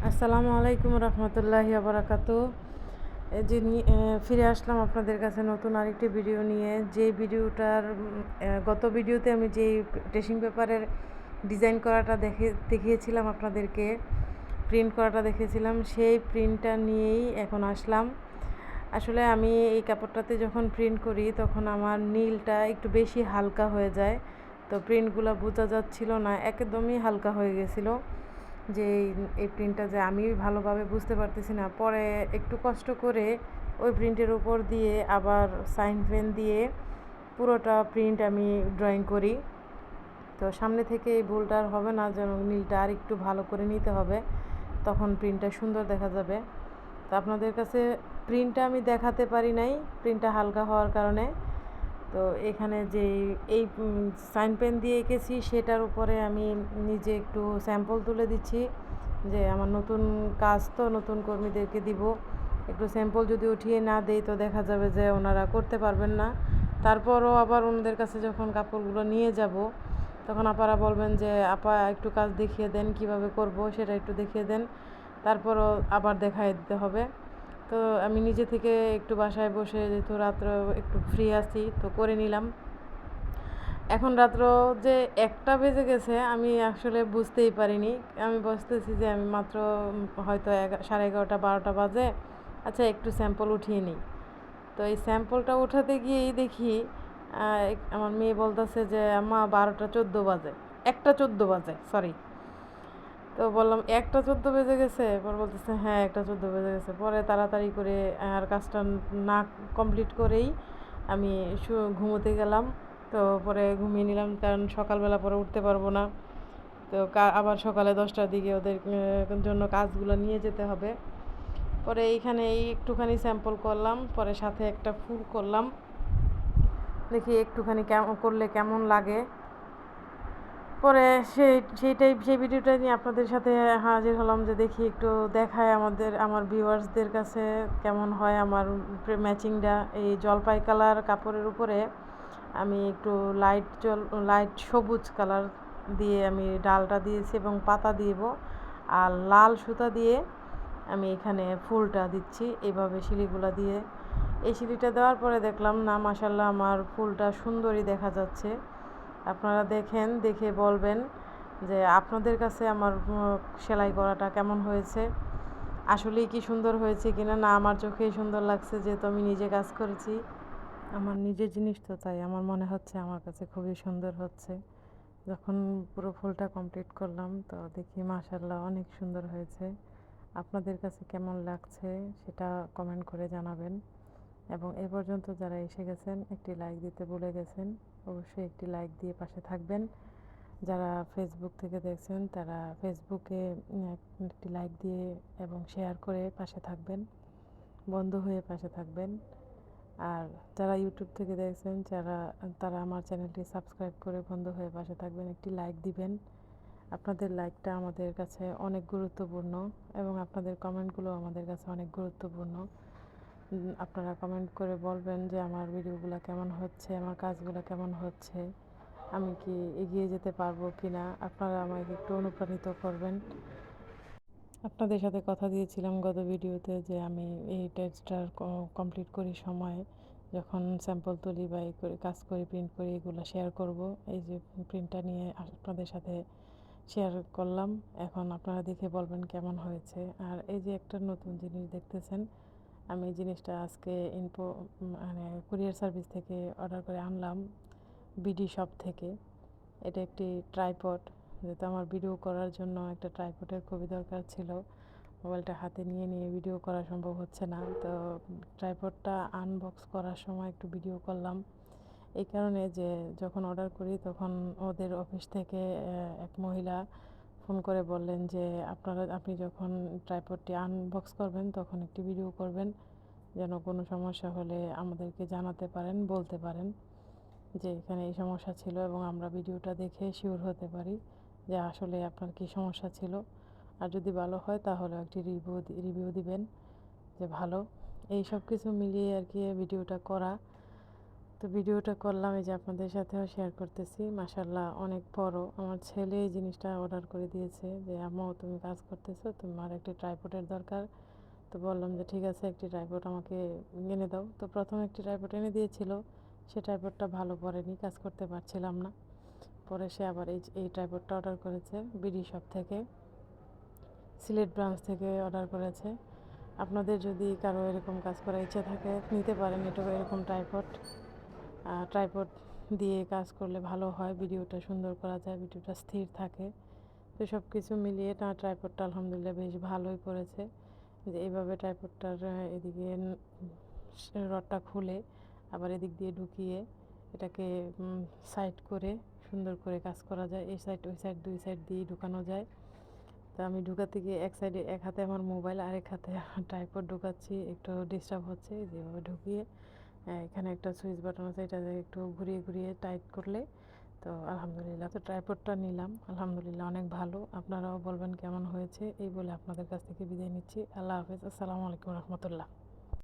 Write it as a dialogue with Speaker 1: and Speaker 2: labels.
Speaker 1: আসসালামু আলাইকুম রহমতুল্লাহি বারাকাতু। এই যে ফিরে আসলাম আপনাদের কাছে নতুন আরেকটি ভিডিও নিয়ে। যে ভিডিওটার গত ভিডিওতে আমি যেই ট্রেসিং পেপারের ডিজাইন করাটা দেখিয়েছিলাম আপনাদেরকে, প্রিন্ট করাটা দেখিয়েছিলাম, সেই প্রিন্টটা নিয়েই এখন আসলাম। আসলে আমি এই কাপড়টাতে যখন প্রিন্ট করি তখন আমার নীলটা একটু বেশি হালকা হয়ে যায়, তো প্রিন্টগুলো বোঝা যাচ্ছিল না, একদমই হালকা হয়ে গেছিলো। যে এই প্রিন্টটা যে আমি ভালোভাবে বুঝতে পারতেছি না, পরে একটু কষ্ট করে ওই প্রিন্টের উপর দিয়ে আবার সাইন পেন দিয়ে পুরোটা প্রিন্ট আমি ড্রয়িং করি। তো সামনে থেকে এই ভুলটা আর হবে না, যেন নীলটা আর একটু ভালো করে নিতে হবে, তখন প্রিন্টটা সুন্দর দেখা যাবে। তো আপনাদের কাছে প্রিন্টটা আমি দেখাতে পারি নাই, প্রিন্টটা হালকা হওয়ার কারণে। তো এখানে যে এই সাইন পেন দিয়ে এঁকেছি সেটার উপরে আমি নিজে একটু স্যাম্পল তুলে দিচ্ছি, যে আমার নতুন কাজ, তো নতুন কর্মীদেরকে দিব। একটু স্যাম্পল যদি উঠিয়ে না দেই তো দেখা যাবে যে ওনারা করতে পারবেন না। তারপরও আবার ওনাদের কাছে যখন কাপড়গুলো নিয়ে যাব তখন আপারা বলবেন যে আপা একটু কাজ দেখিয়ে দেন, কিভাবে করব সেটা একটু দেখিয়ে দেন। তারপরও আবার দেখাই দিতে হবে। তো আমি নিজে থেকে একটু বাসায় বসে, যেহেতু রাত্র একটু ফ্রি আছি, তো করে নিলাম। এখন রাত্র যে 1টা বেজে গেছে আমি আসলে বুঝতেই পারিনি। আমি বুঝতেছি যে আমি মাত্র হয়তো 11:30 12টা বাজে। আচ্ছা, একটু স্যাম্পল উঠিয়ে নিই। তো এই স্যাম্পলটা উঠাতে গিয়েই দেখি আমার মেয়ে বলতেছে যে আম্মা 12টা 14 বাজে, 1টা 14 বাজে, সরি। তো বললাম 1টা 14 বেজে গেছে, পর বলতেছে হ্যাঁ 1টা 14 বেজে গেছে। পরে তাড়াতাড়ি করে আর কাজটা না কমপ্লিট করেই আমি ঘুমোতে গেলাম। তো পরে ঘুমিয়ে নিলাম, কারণ সকালবেলা পরে উঠতে পারবো না। তো আবার সকালে 10টার দিকে ওদের জন্য কাজগুলো নিয়ে যেতে হবে। পরে এইখানে এই একটুখানি স্যাম্পল করলাম, পরে সাথে একটা ফুল করলাম, দেখি একটুখানি কেমন করলে কেমন লাগে। পরে সেই ভিডিওটা নিয়ে আপনাদের সাথে হাজির হলাম, যে দেখি একটু দেখায় আমার ভিউয়ার্সদের কাছে কেমন হয় আমার ম্যাচিংটা। এই জলপাই কালার কাপড়ের উপরে আমি একটু লাইট সবুজ কালার দিয়ে আমি ডালটা দিয়েছি এবং পাতা দিব, আর লাল সুতা দিয়ে আমি এখানে ফুলটা দিচ্ছি এইভাবে শিলিগুলা দিয়ে। এই শিলিটা দেওয়ার পরে দেখলাম না, মাশাল্লাহ আমার ফুলটা সুন্দরই দেখা যাচ্ছে। আপনারা দেখেন, দেখে বলবেন যে আপনাদের কাছে আমার সেলাই করাটা কেমন হয়েছে, আসলেই কি সুন্দর হয়েছে কিনা। না আমার চোখেই সুন্দর লাগছে, যেহেতু আমি নিজে কাজ করেছি, আমার নিজের জিনিস, তো তাই আমার মনে হচ্ছে আমার কাছে খুবই সুন্দর হচ্ছে। যখন পুরো ফুলটা কমপ্লিট করলাম তো দেখি মাশাল্লাহ অনেক সুন্দর হয়েছে। আপনাদের কাছে কেমন লাগছে সেটা কমেন্ট করে জানাবেন। এবং এ পর্যন্ত যারা এসে গেছেন একটি লাইক দিতে ভুলে গেছেন, অবশ্যই একটি লাইক দিয়ে পাশে থাকবেন। যারা ফেসবুক থেকে দেখছেন তারা ফেসবুকে একটি লাইক দিয়ে এবং শেয়ার করে পাশে থাকবেন, বন্ধু হয়ে পাশে থাকবেন। আর যারা ইউটিউব থেকে দেখছেন তারা আমার চ্যানেলটি সাবস্ক্রাইব করে বন্ধু হয়ে পাশে থাকবেন, একটি লাইক দিবেন। আপনাদের লাইকটা আমাদের কাছে অনেক গুরুত্বপূর্ণ এবং আপনাদের কমেন্টগুলো আমাদের কাছে অনেক গুরুত্বপূর্ণ। আপনারা কমেন্ট করে বলবেন যে আমার ভিডিওগুলো কেমন হচ্ছে, আমার কাজগুলো কেমন হচ্ছে, আমি কি এগিয়ে যেতে পারবো কি না। আপনারা আমাকে একটু অনুপ্রাণিত করবেন। আপনাদের সাথে কথা দিয়েছিলাম গত ভিডিওতে যে আমি এই টেক্সটটার কমপ্লিট করি সময়, যখন স্যাম্পল তুলি বা এই করে কাজ করি, প্রিন্ট করি, এগুলো শেয়ার করব। এই যে প্রিন্টটা নিয়ে আপনাদের সাথে শেয়ার করলাম। এখন আপনারা দেখে বলবেন কেমন হয়েছে। আর এই যে একটা নতুন জিনিস দেখতেছেন, আমি এই জিনিসটা আজকে মানে কুরিয়ার সার্ভিস থেকে অর্ডার করে আনলাম, বিডি শপ থেকে। এটা একটি ট্রাইপড, যেহেতু আমার ভিডিও করার জন্য একটা ট্রাইপডের খুবই দরকার ছিল। মোবাইলটা হাতে নিয়ে নিয়ে ভিডিও করা সম্ভব হচ্ছে না, তো ট্রাইপডটা আনবক্স করার সময় একটু ভিডিও করলাম। এই কারণে যে যখন অর্ডার করি তখন ওদের অফিস থেকে এক মহিলা ফোন করে বললেন যে আপনি যখন ট্রাইপডটি আনবক্স করবেন তখন একটি ভিডিও করবেন, যেন কোনো সমস্যা হলে আমাদেরকে জানাতে পারেন, বলতে পারেন যে এখানে এই সমস্যা ছিল, এবং আমরা ভিডিওটা দেখে শিওর হতে পারি যে আসলে আপনার কী সমস্যা ছিল। আর যদি ভালো হয় তাহলে একটি রিভিউ দিবেন যে ভালো। এই সব কিছু মিলিয়ে আর কি ভিডিওটা করা। তো ভিডিওটা করলাম, এই যে আপনাদের সাথেও শেয়ার করতেছি। মাশাআল্লাহ অনেক বড়। আমার ছেলে এই জিনিসটা অর্ডার করে দিয়েছে যে আম্মু তুমি কাজ করতেছো, তোমার একটি ট্রাইপডের দরকার। তো বললাম যে ঠিক আছে, একটি ট্রাইপড আমাকে এনে দাও। তো প্রথম একটি ট্রাইপড এনে দিয়েছিল, সে ট্রাইপডটা ভালো পড়েনি, কাজ করতে পারছিলাম না। পরে সে আবার এই ট্রাইপডটা অর্ডার করেছে বিডি শপ থেকে, সিলেট ব্রাঞ্চ থেকে অর্ডার করেছে। আপনাদের যদি কারো এরকম কাজ করার ইচ্ছা থাকে নিতে পারেন। এটা এরকম ট্রাইপড দিয়ে কাজ করলে ভালো হয়, ভিডিওটা সুন্দর করা যায়, ভিডিওটা স্থির থাকে। তো সব কিছু মিলিয়ে ট্রাইপডটা আলহামদুলিল্লাহ বেশ ভালোই পড়েছে। যে এইভাবে ট্রাইপডটার এদিকে রডটা খুলে আবার এদিক দিয়ে ঢুকিয়ে এটাকে সাইড করে সুন্দর করে কাজ করা যায়। এই সাইড ওই সাইড দুই সাইড দিয়ে ঢুকানো যায়। তো আমি ঢুকাতে গিয়ে এক সাইডে এক হাতে আমার মোবাইল, আরেক হাতে ট্রাইপড ঢুকাচ্ছি, একটু ডিস্টার্ব হচ্ছে। যেভাবে ঢুকিয়ে এখানে একটা সুইচ বাটন আছে, এটা একটু ঘুরিয়ে ঘুরিয়ে টাইট করলে তো আলহামদুলিল্লাহ। তো ট্রাইপডটা নিলাম, আলহামদুলিল্লাহ অনেক ভালো। আপনারাও বলবেন কেমন হয়েছে। এই বলে আপনাদের কাছ থেকে বিদায় নিচ্ছি। আল্লাহ হাফেজ। আসসালামু আলাইকুম রহমতুল্লাহ।